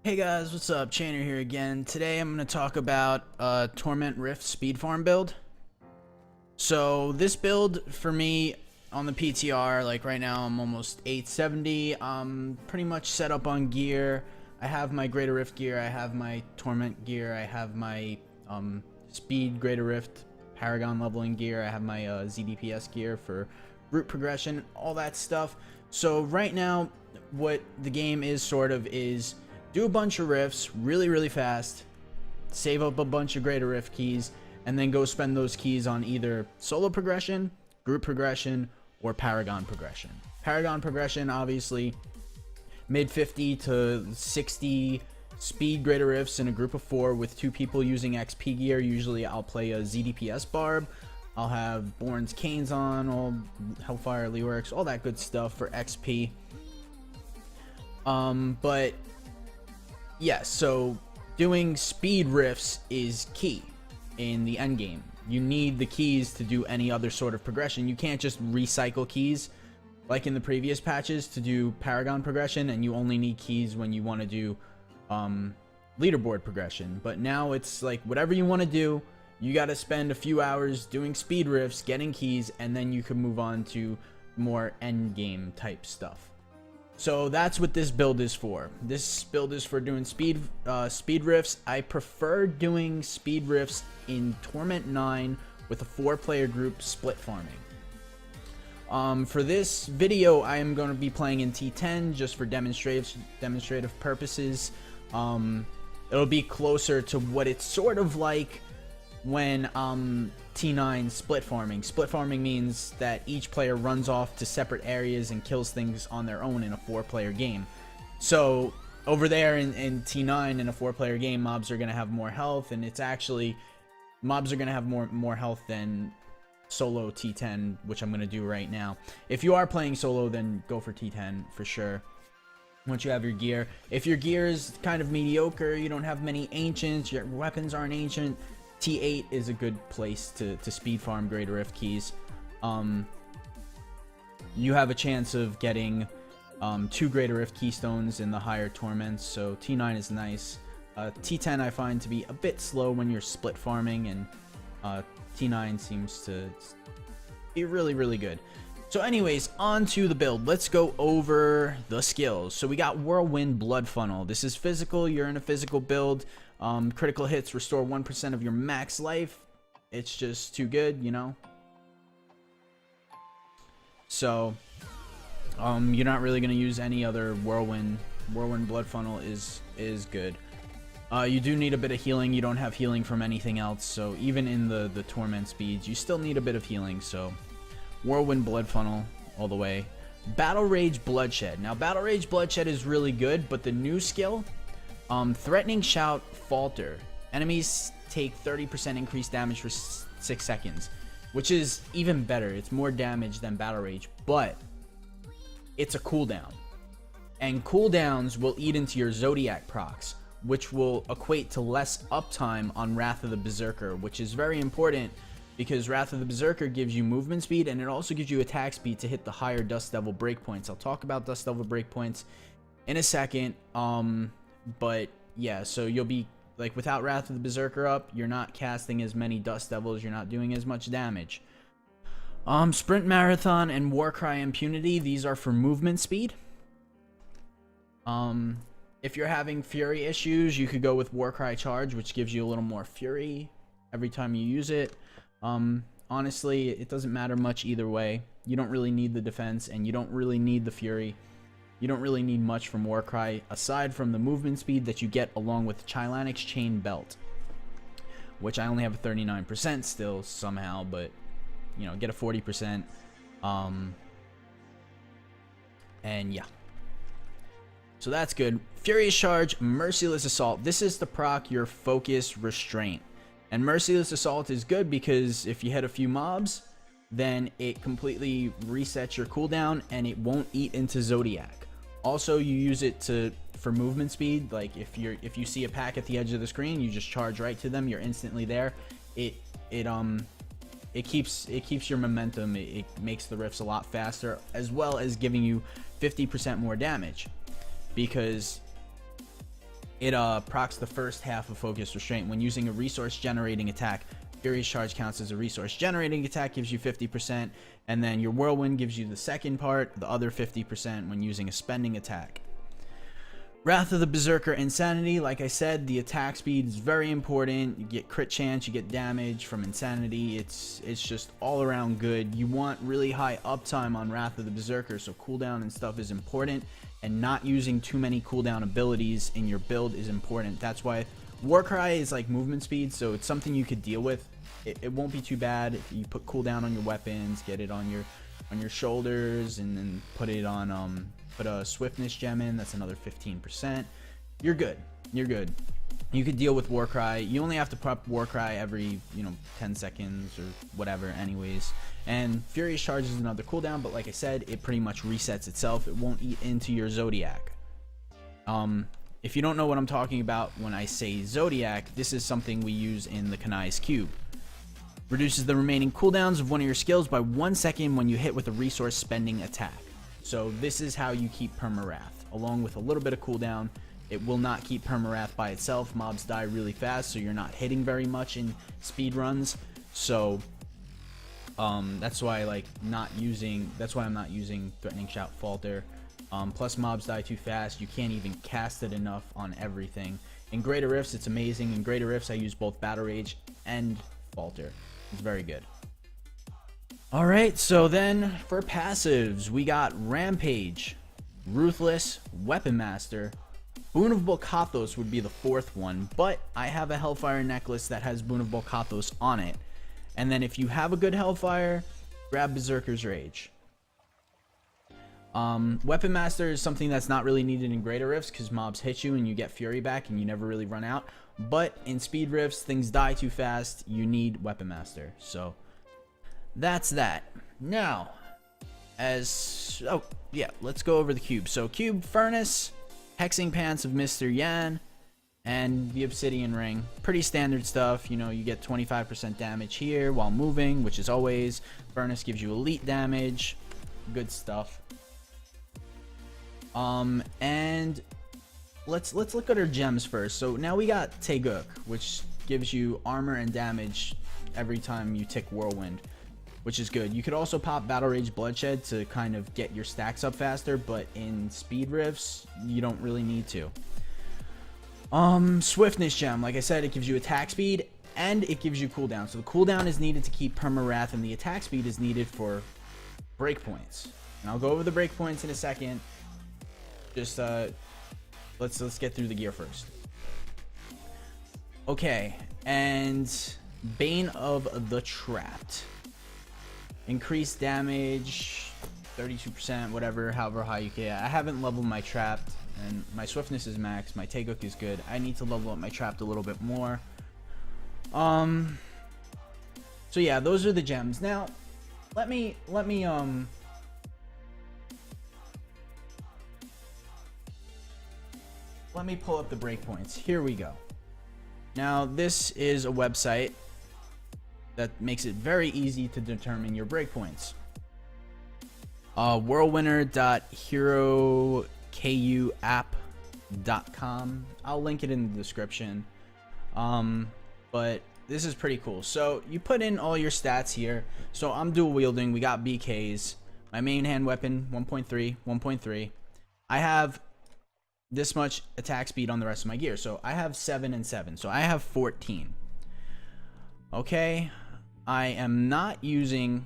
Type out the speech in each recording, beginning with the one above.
Hey guys, what's up? Chainer here again. Today I'm going to talk about Torment Rift speed farm build. So this build for me on the PTR, like right now I'm almost 870. I'm pretty much set up on gear. I have my Greater Rift gear, I have my Torment gear, I have my speed Greater Rift Paragon leveling gear, I have my ZDPS gear for route progression, all that stuff. So right now what the game is is do a bunch of rifts really fast, save up a bunch of Greater Rift keys, and then go spend those keys on either solo progression, group progression, or Paragon progression. Paragon progression, obviously, mid 50 to 60 speed Greater Rifts in a group of 4 with 2 people using XP gear. Usually I'll play a ZDPS Barb. I'll have Born's Canes on, all Hellfire Leworks, all that good stuff for XP. But yeah, so doing speed rifts is key in the end game. You need the keys to do any other sort of progression. You can't just recycle keys like in the previous patches to do Paragon progression, and you only need keys when you want to do leaderboard progression. But now it's like whatever you want to do, you got to spend a few hours doing speed rifts, getting keys, and then you can move on to more end game type stuff. So that's what this build is for. This build is for doing speed rifts. I prefer doing speed rifts in Torment 9 with a 4-player group split farming. For this video, I am going to be playing in T10 just for demonstrative purposes. It'll be closer to what it's sort of like when T9 split farming. Split farming means that each player runs off to separate areas and kills things on their own in a 4-player game. So over there in T9 in a 4-player game, mobs are going to have more health, and it's actually mobs are going to have more health than solo T10, which I'm going to do right now. If you are playing solo, then go for T10 for sure once you have your gear. If your gear is kind of mediocre, you don't have many ancients, your weapons aren't ancient, T8 is a good place to speed farm Greater Rift keys. You have a chance of getting 2 Greater Rift keystones in the higher torments, so T9 is nice. T10 I find to be a bit slow when you're split farming, and T9 seems to be really good. So anyways, on to the build. Let's go over the skills. So we got Whirlwind Blood Funnel. This is physical. You're in a physical build. Critical hits restore 1% of your max life. It's just too good, you know. So you're not really going to use any other Whirlwind. Whirlwind Blood Funnel is good. You do need a bit of healing. You don't have healing from anything else, so even in the torment speeds, you still need a bit of healing. So Whirlwind Blood Funnel all the way. Battle Rage Bloodshed. Now Battle Rage Bloodshed is really good, but the new skill, Threatening Shout Falter. Enemies take 30% increased damage for 6 seconds, which is even better. It's more damage than Battle Rage, but it's a cooldown, and cooldowns will eat into your Zodiac procs, which will equate to less uptime on Wrath of the Berserker, which is very important because Wrath of the Berserker gives you movement speed, and it also gives you attack speed to hit the higher Dust Devil breakpoints. I'll talk about Dust Devil breakpoints in a second. But yeah, so you'll be like, without Wrath of the Berserker up, you're not casting as many Dust Devils, you're not doing as much damage. Sprint Marathon and Warcry Impunity, these are for movement speed. If you're having fury issues, you could go with Warcry Charge, which gives you a little more fury every time you use it. Honestly, it doesn't matter much either way. You don't really need the defense, and you don't really need the fury. You don't really need much from Warcry, aside from the movement speed that you get along with Chylanic's Chain Belt, which I only have a 39% still somehow, but, you know, get a 40%. And yeah. So that's good. Furious Charge, Merciless Assault. This is to proc your Focus Restraint. And Merciless Assault is good because if you hit a few mobs, then it completely resets your cooldown and it won't eat into Zodiac. Also, you use it for movement speed. Like if you see a pack at the edge of the screen, you just charge right to them. You're instantly there. It keeps your momentum. It makes the rifts a lot faster, as well as giving you 50% more damage, because It procs the first half of Focus Restraint. When using a resource generating attack, Furious Charge counts as a resource generating attack, gives you 50%, and then your Whirlwind gives you the second part, the other 50% when using a spending attack. Wrath of the Berserker Insanity, like I said, the attack speed is very important. You get crit chance, you get damage from Insanity. It's just all around good. You want really high uptime on Wrath of the Berserker, so cooldown and stuff is important, and not using too many cooldown abilities in your build is important. That's why Warcry is like movement speed, so it's something you could deal with. It won't be too bad if you put cooldown on your weapons, get it on your shoulders, and then put it on put a swiftness gem in. That's another 15%. You're good. You're good. You could deal with Warcry. You only have to prep Warcry every 10 seconds or whatever, anyways. And Furious Charge is another cooldown, but like I said, it pretty much resets itself. It won't eat into your Zodiac. If you don't know what I'm talking about when I say Zodiac, this is something we use in the Kanai's Cube. Reduces the remaining cooldowns of one of your skills by 1 second when you hit with a resource spending attack. So this is how you keep Perma-Wrath, along with a little bit of cooldown. It will not keep Perma-Wrath by itself. Mobs die really fast, so you're not hitting very much in speed runs. So that's why I'm not using Threatening Shout Falter. Plus mobs die too fast. You can't even cast it enough on everything. In Greater Rifts, it's amazing. In Greater Rifts, I use both Battle Rage and Falter. It's very good. Alright, so then for passives, we got Rampage, Ruthless, Weapon Master. Boon of Bolkathos would be the fourth one, but I have a Hellfire necklace that has Boon of Bolkathos on it. And then if you have a good Hellfire, grab Berserker's Rage. Weapon Master is something that's not really needed in Greater Rifts because mobs hit you and you get Fury back and you never really run out. But in Speed Rifts, things die too fast. You need Weapon Master. So that's that. Now, let's go over the cube. So Cube Furnace, Hexing Pants of Mr. Yan, and the Obsidian Ring. Pretty standard stuff. You get 25% damage here while moving, which is always. Furnace gives you elite damage. Good stuff. And let's look at our gems first. So now we got Taeguk, which gives you armor and damage every time you tick Whirlwind, which is good. You could also pop Battle Rage Bloodshed to kind of get your stacks up faster, but in Speed Rifts, you don't really need to. Swiftness Gem, like I said, it gives you attack speed and it gives you cooldown. So the cooldown is needed to keep Perma-Wrath and the attack speed is needed for breakpoints. And I'll go over the breakpoints in a second. Just let's get through the gear first. Okay, and Bane of the Trapped. Increased damage, 32%, whatever, however high you can. I haven't leveled my Trapped, and my Swiftness is max. My Taeguk is good. I need to level up my Trapped a little bit more. So yeah, those are the gems. Now, let me pull up the breakpoints. Here we go. Now, this is a website that makes it very easy to determine your breakpoints. Whirlwinner.herokuapp.com. I'll link it in the description. But this is pretty cool. So you put in all your stats here. So I'm dual wielding. We got BKs. My main hand weapon 1.3, 1.3. I have this much attack speed on the rest of my gear, so I have 7 and 7, so I have 14. Okay, I am not using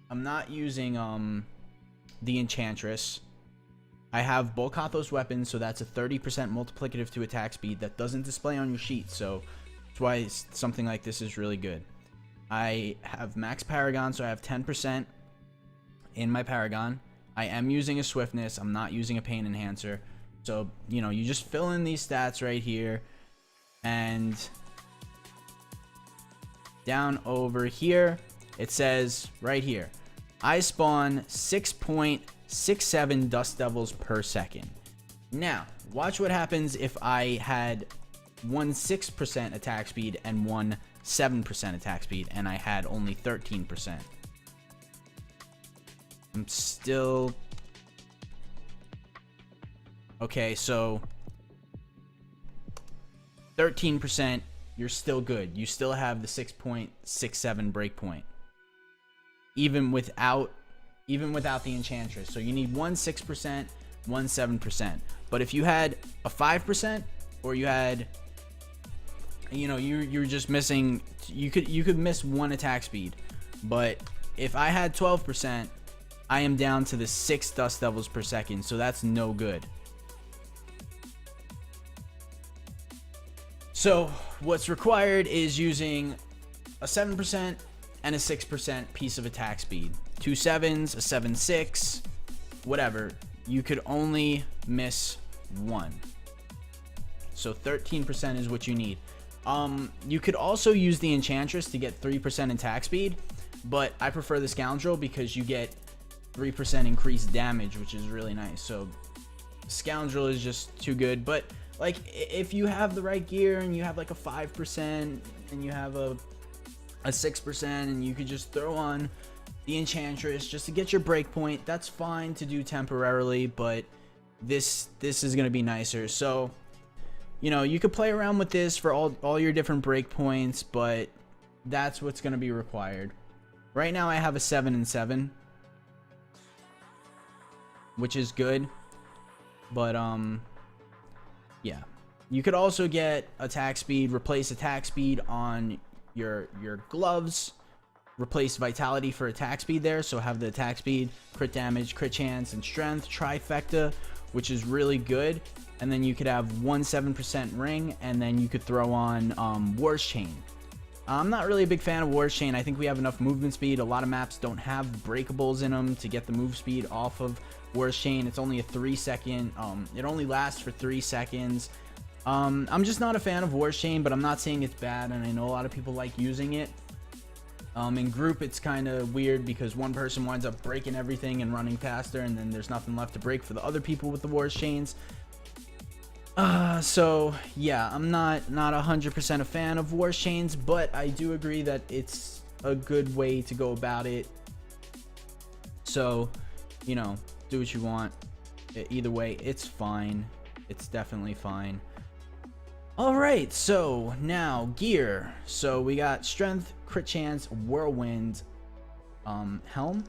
the Enchantress. I have Bolkathos weapons, so that's a 30% multiplicative to attack speed that doesn't display on your sheet, so that's why something like this is really good. I have max Paragon, so I have 10% in my Paragon. I am using a Swiftness. I'm not using a Pain Enhancer. So, you just fill in these stats right here. And down over here, it says right here, I spawn 6.67 Dust Devils per second. Now, watch what happens if I had 1.6% attack speed and 1.7% attack speed, and I had only 13%. I'm still... Okay, so 13%, you're still good. You still have the 6.67 breakpoint, even without the enchantress. So you need one 6%, one 7%. But if you had a 5%, or you had, you know, you're just missing, you could miss one attack speed. But if I had 12%, I am down to the 6 dust devils per second, so that's no good. So what's required is using a 7% and a 6% piece of attack speed. 2 7s, a 7-6, whatever. You could only miss one. So 13% is what you need. You could also use the enchantress to get 3% attack speed, but I prefer the scoundrel because you get 3% increased damage, which is really nice. So scoundrel is just too good. But like, if you have the right gear and you have like a 5% and you have a 6%, and you could just throw on the enchantress just to get your breakpoint, that's fine to do temporarily, but this is going to be nicer. So, you know, you could play around with this for all your different breakpoints, but that's what's going to be required. Right now I have a 7 and 7, which is good, but yeah, you could also get attack speed, replace attack speed on your gloves, replace vitality for attack speed there, so have the attack speed, crit damage, crit chance, and strength trifecta, which is really good. And then you could have one 7% ring, and then you could throw on War's Chain. I'm not really a big fan of War's Chain. I think we have enough movement speed. A lot of maps don't have breakables in them to get the move speed off of War's Chain. It's only a 3-second, it only lasts for 3 seconds. I'm just not a fan of War's Chain, but I'm not saying it's bad, and I know a lot of people like using it. In group, it's kind of weird because one person winds up breaking everything and running faster, and then there's nothing left to break for the other people with the War's Chains. So yeah, I'm not 100% a fan of War's Chains, but I do agree that it's a good way to go about it. So, you know, do what you want. Either way, it's fine. It's definitely fine. Alright, so now gear. So we got strength, crit chance, whirlwind, helm.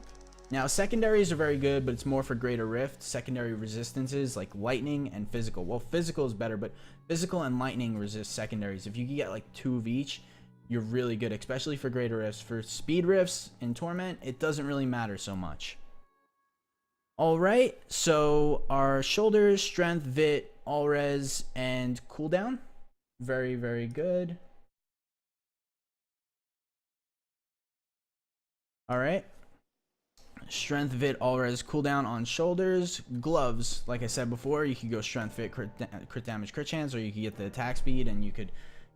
Now secondaries are very good, but it's more for greater rift. Secondary resistances like lightning and physical. Well, physical is better, but physical and lightning resist secondaries. If you can get like 2 of each, you're really good, especially for greater rifts. For speed rifts in Torment, it doesn't really matter so much. Alright, so our shoulders, strength, vit, all res, and cooldown. Very, very good. Alright. Strength, vit, all res, cooldown on shoulders. Gloves, like I said before, you could go strength, vit, crit damage, crit chance, or you could get the attack speed, and you could,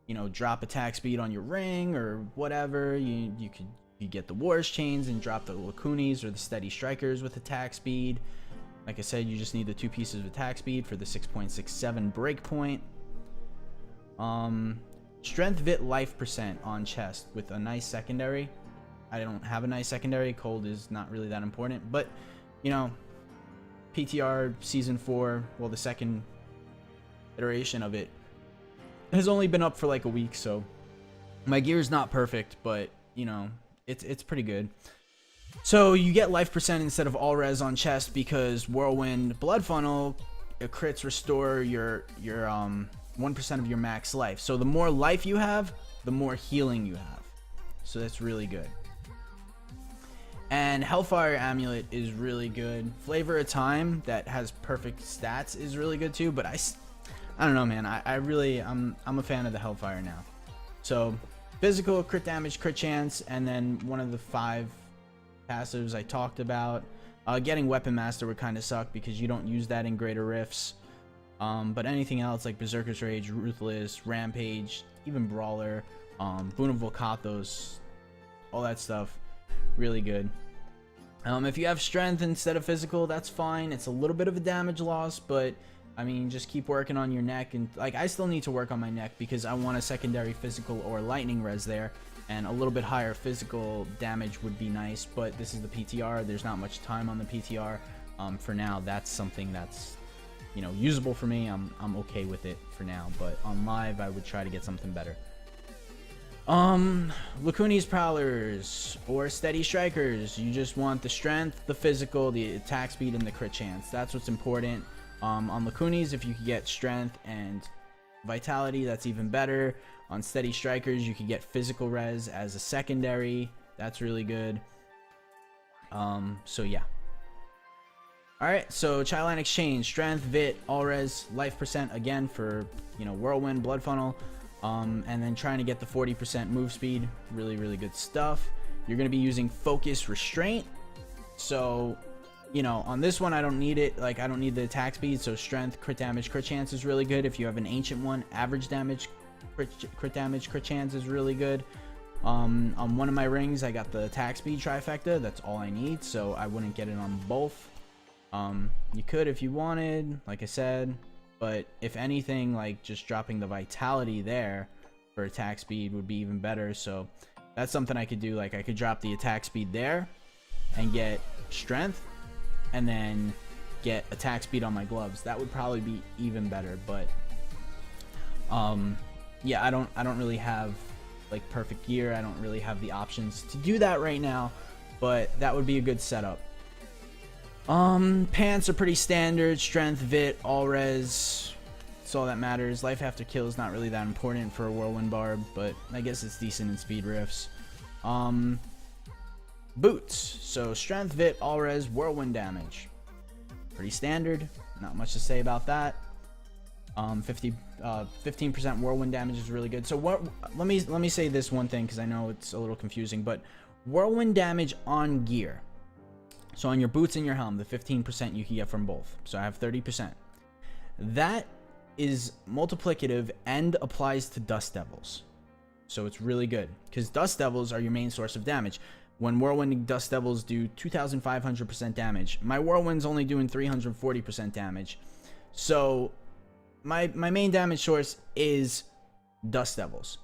you know, drop attack speed on your ring or whatever. You get the War's Chains and drop the Lacunis or the Steady Strikers with attack speed. Like I said, you just need the 2 pieces of attack speed for the 6.67 breakpoint. Strength, vit, life percent on chest with a nice secondary. I don't have a nice secondary. Cold is not really that important, but you know, PTR season 4, well, the second iteration of it has only been up for like a week, so my gear is not perfect, but you know, it's pretty good. So you get life percent instead of all res on chest because Whirlwind Blood Funnel crits restore your 1% of your max life. So the more life you have, the more healing you have. So that's really good. And Hellfire Amulet is really good. Flavor of Time that has perfect stats is really good too, but I don't know, man. I'm a fan of the Hellfire now. So physical, crit damage, crit chance, and then one of the 5 passives I talked about. Getting Weapon Master would kind of suck because you don't use that in greater rifts. But anything else like Berserker's Rage, Ruthless, Rampage, even Brawler, Boon of Volcathos, all that stuff, really good. If you have strength instead of physical, that's fine. It's a little bit of a damage loss, but I mean, just keep working on your neck. And like, I still need to work on my neck because I want a secondary physical or lightning res there, and a little bit higher physical damage would be nice. But this is the PTR. There's not much time on the PTR. For now, that's something that's you know, usable for me, I'm okay with it for now. But on live, I would try to get something better. Lacuni's Prowlers or Steady Strikers. You just want the strength, the physical, the attack speed, and the crit chance. That's what's important. On Lacuni's, if you could get strength and vitality, that's even better. On Steady Strikers, you could get physical res as a secondary. That's really good. So yeah. Alright, so Childline Exchange, strength, vit, all res, life percent again for, you know, Whirlwind, Blood Funnel. And then trying to get the 40% move speed. Really, really good stuff. You're going to be using Focus Restraint. So, you know, on this one, I don't need it. Like, I don't need the attack speed. So strength, crit damage, crit chance is really good. If you have an ancient one, average damage, crit damage, crit chance is really good. On one of my rings, I got the attack speed trifecta. That's all I need. So I wouldn't get it on both. You could if you wanted, like I said. But if anything, like just dropping the vitality there for attack speed would be even better. So that's something I could do. Like I could drop the attack speed there and get strength and then get attack speed on my gloves. That would probably be even better. But yeah, I don't really have like perfect gear. I don't really have the options to do that right now, but that would be a good setup. Pants are pretty standard. Strength, vit, all res. That's all that matters. Life after kill is not really that important for a Whirlwind Barb, but I guess it's decent in speed riffs. Boots. So strength, vit, all res, Whirlwind damage. Pretty standard. Not much to say about that. 15% Whirlwind damage is really good. So what? Let me say this one thing because I know it's a little confusing, but Whirlwind damage on gear. So on your boots and your helm, the 15% you can get from both. So I have 30%. That is multiplicative and applies to Dust Devils. So it's really good because Dust Devils are your main source of damage. When Whirlwind Dust Devils do 2,500% damage, my Whirlwind's only doing 340% damage. So my main damage source is Dust Devils.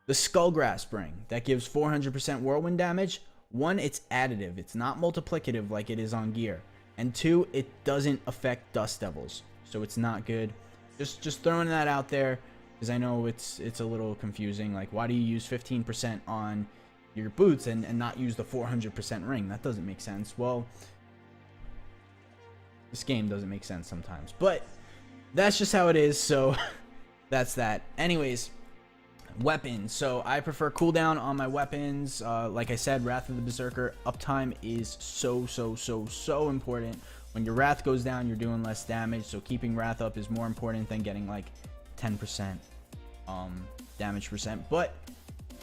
The Skullgrasp ring that gives 400% Whirlwind damage. One, it's additive. It's not multiplicative like it is on gear. And two, it doesn't affect Dust Devils. So it's not good. Just throwing that out there because I know it's a little confusing. Like, why do you use 15% on your boots and not use the 400% ring? That doesn't make sense. Well, this game doesn't make sense sometimes. But that's just how it is. So that's that. Anyways. Weapons. So I prefer cooldown on my weapons. Like I said, Wrath of the Berserker uptime is so important. When your Wrath goes down, you're doing less damage, so keeping Wrath up is more important than getting like 10% damage percent. But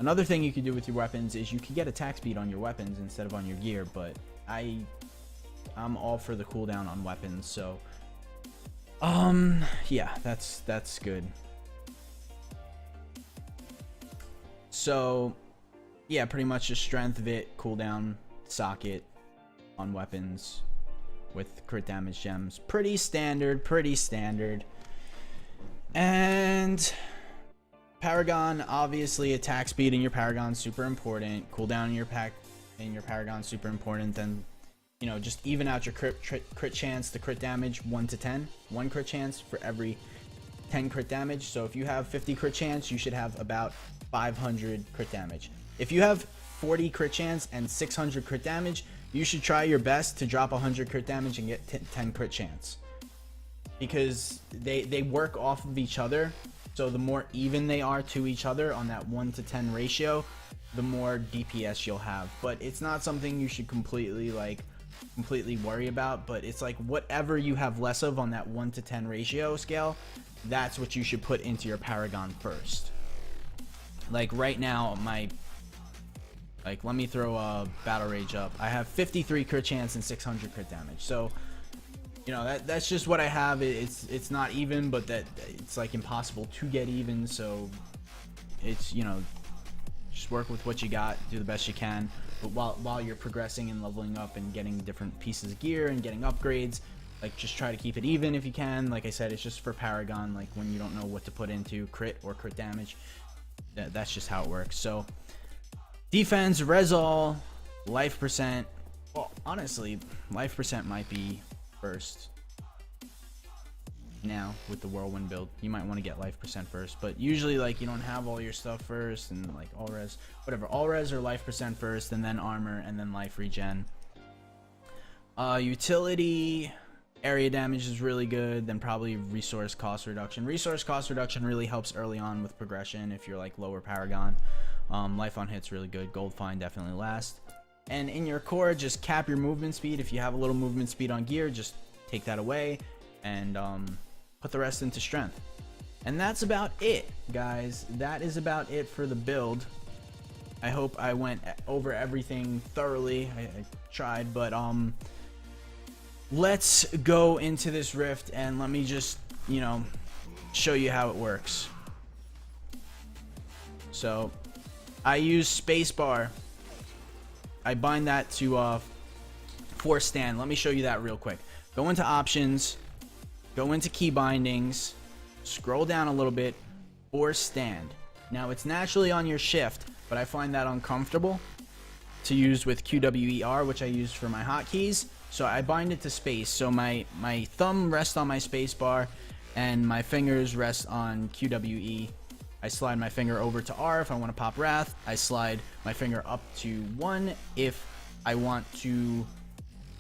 another thing you can do with your weapons is you can get attack speed on your weapons instead of on your gear. But I'm all for the cooldown on weapons. So yeah, that's good. So, yeah, pretty much just strength, vit, cooldown, socket on weapons with crit damage gems. Pretty standard, pretty standard. And Paragon, obviously attack speed in your Paragon super important. Cooldown in your Paragon super important. Then, you know, just even out your crit chance, the crit damage 1 to 10. 1 crit chance for every 10 crit damage. So if you have 50 crit chance, you should have about 500 crit damage. If you have 40 crit chance and 600 crit damage, you should try your best to drop 100 crit damage and get 10 crit chance, because they work off of each other. So the more even they are to each other on that 1 to 10 ratio, the more DPS you'll have. But it's not something you should completely worry about. But it's like whatever you have less of on that 1 to 10 ratio scale, that's what you should put into your Paragon first. Like right now, let me throw a Battle Rage up. I have 53 crit chance and 600 crit damage. So, you know, that's just what I have. It's not even, but that it's like impossible to get even. So it's, you know, just work with what you got, do the best you can. But while you're progressing and leveling up and getting different pieces of gear and getting upgrades, like just try to keep it even if you can. Like I said, it's just for Paragon, like when you don't know what to put into crit or crit damage. That's just how it works. So defense, resol, life percent. Well, honestly, life percent might be first. now with the Whirlwind build. You might want to get life percent first, but usually like you don't have all your stuff first, and like all res, whatever, all res or life percent first, and then armor, and then life regen. Utility, area damage is really good, then probably resource cost reduction. Resource cost reduction really helps early on with progression if you're like lower Paragon. Life on hit's really good. Gold Fine definitely last. And in your core, just cap your movement speed. If you have a little movement speed on gear, just take that away and put the rest into strength. And that's about it, guys. That is about it for the build. I hope I went over everything thoroughly. I tried, but let's go into this rift and let me just, you know, show you how it works. So I use spacebar. I bind that to force stand. Let me show you that real quick. Go into options, go into key bindings, scroll down a little bit, force stand. Now it's naturally on your shift, but I find that uncomfortable to use with QWER, which I use for my hotkeys. So I bind it to space. So my thumb rests on my space bar and my fingers rest on QWE. I slide my finger over to R if I want to pop Wrath. I slide my finger up to 1 if I want to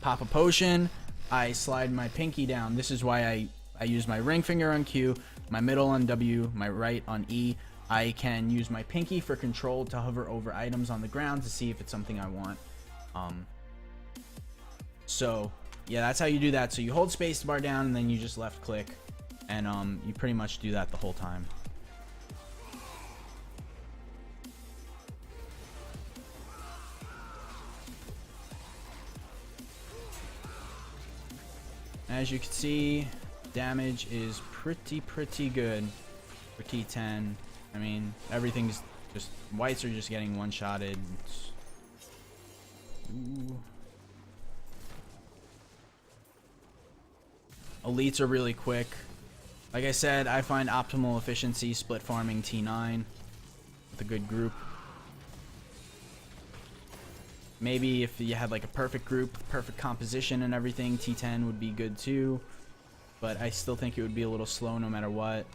pop a potion. I slide my pinky down. This is why I use my ring finger on Q, my middle on W, my right on E. I can use my pinky for control to hover over items on the ground to see if it's something I want. So yeah, that's how you do that. So you hold spacebar down and then you just left click, and you pretty much do that the whole time. As you can see, damage is pretty good for T10. I mean, everything's just, whites are just getting one-shotted. Elites are really quick. Like I said, I find optimal efficiency split farming T9 with a good group. Maybe if you had like a perfect group, perfect composition and everything, T10 would be good too. But I still think it would be a little slow no matter what.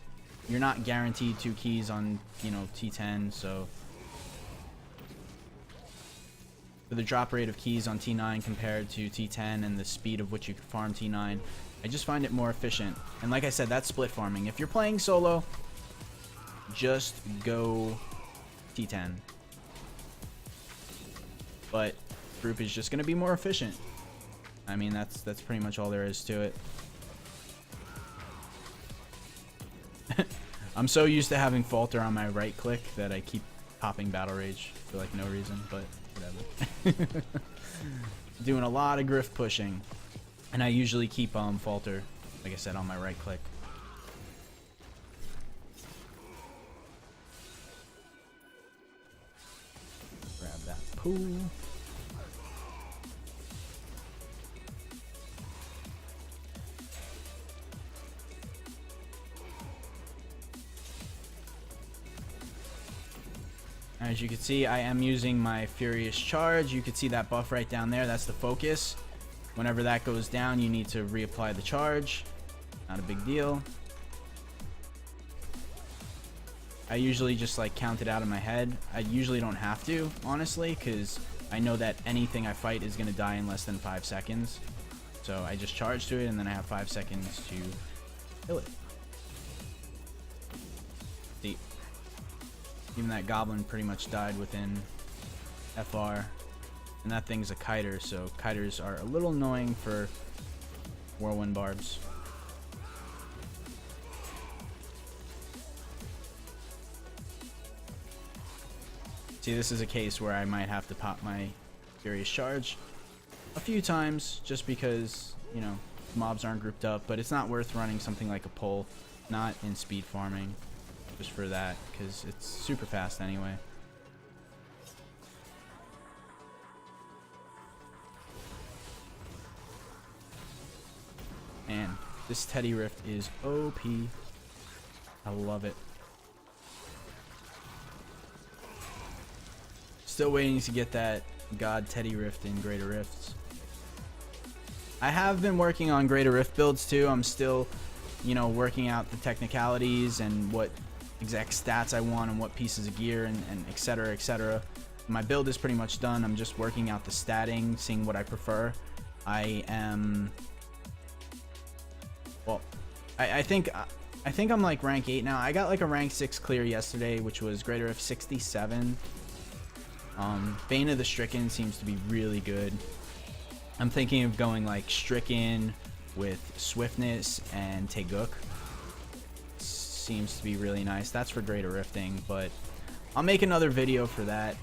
You're not guaranteed 2 keys on, you know, T10, so for the drop rate of keys on T9 compared to T10 and the speed of which you can farm T9, I just find it more efficient. And like I said, that's split farming. If you're playing solo, just go T10. But group is just going to be more efficient. I mean, that's pretty much all there is to it. I'm so used to having falter on my right click that I keep popping battle rage for like no reason, but whatever. Doing a lot of griff pushing, and I usually keep falter, like I said, on my right click. Grab that pool. As you can see, I am using my Furious Charge. You can see that buff right down there. That's the focus. Whenever that goes down, you need to reapply the charge. Not a big deal. I usually just like count it out in my head. I usually don't have to, honestly, because I know that anything I fight is going to die in less than 5 seconds. So I just charge to it, and then I have 5 seconds to kill it. See, even that goblin pretty much died within FR. And that thing's a kiter, so kiters are a little annoying for Whirlwind Barbs. See, this is a case where I might have to pop my Furious Charge a few times just because, you know, mobs aren't grouped up, but it's not worth running something like a pull, not in speed farming, just for that, because it's super fast anyway. Man, this Teddy Rift is OP. I love it. Still waiting to get that God Teddy Rift in Greater Rifts. I have been working on Greater Rift builds too. I'm still you know, working out the technicalities and what exact stats I want and what pieces of gear and etc, etc. My build is pretty much done. I'm just working out the statting, seeing what I prefer. I am, well, I think I'm like rank 8 now. I got like a rank 6 clear yesterday, which was greater of 67. Bane of the Stricken seems to be really good. I'm thinking of going like Stricken with Swiftness and Teguk. Seems to be really nice. That's for greater rifting, but I'll make another video for that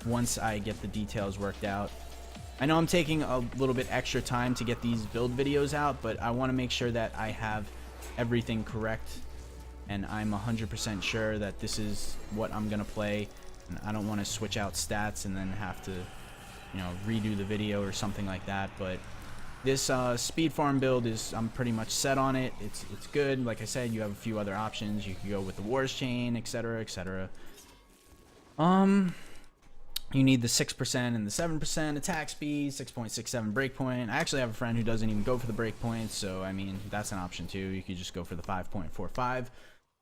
once I get the details worked out. I know I'm taking a little bit extra time to get these build videos out, but I want to make sure that I have everything correct and I'm 100% sure that this is what I'm gonna play, and I don't want to switch out stats and then have to, you know, redo the video or something like that. But this speed farm build is, I'm pretty much set on it. It's good. Like I said, you have a few other options. You can go with the Wars Chain, etc, etc. You need the 6% and the 7% attack speed, 6.67 breakpoint. I actually have a friend who doesn't even go for the breakpoint, so I mean, that's an option too. You could just go for the 5.45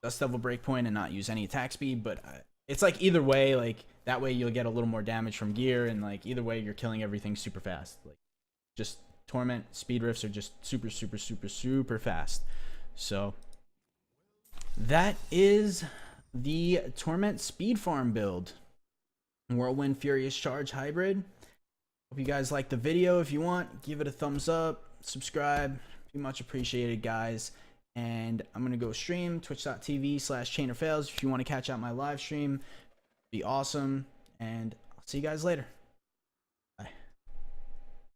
dust devil breakpoint and not use any attack speed, but it's like either way, like that way you'll get a little more damage from gear, and like either way you're killing everything super fast. Like just Torment speed rifts are just super fast. So that is the Torment speed farm build. Whirlwind Furious Charge Hybrid. Hope you guys like the video. If you want, give it a thumbs up, subscribe, be much appreciated, guys. And I'm gonna go stream twitch.tv/chainerfails if you want to catch out my live stream. Be awesome, and I'll see you guys later.